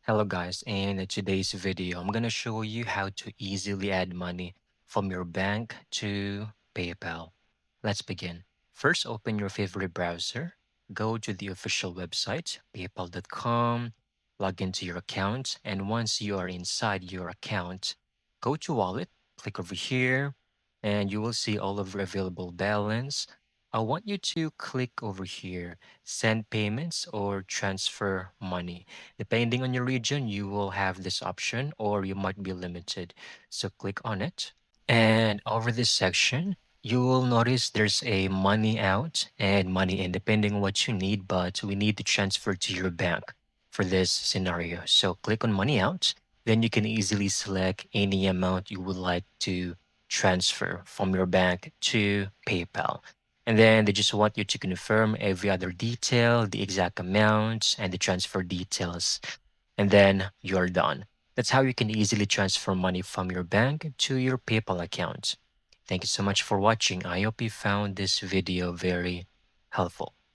Hello guys, in today's video, I'm gonna show you how to easily add money from your bank to PayPal. Let's begin. First, open your favorite browser, go to the official website, paypal.com, log into your account, and once you are inside your account, go to wallet, click over here, and you will see all of your available balance. I want you to click over here, send payments or transfer money. Depending on your region, you will have this option or you might be limited. So click on it. And over this section, you will notice there's a money out and money in, depending on what you need, but we need to transfer to your bank for this scenario. So click on money out. Then you can easily select any amount you would like to transfer from your bank to PayPal. And then they just want you to confirm every other detail, the exact amount, and the transfer details. And then you're done. That's how you can easily transfer money from your bank to your PayPal account. Thank you so much for watching. I hope you found this video very helpful.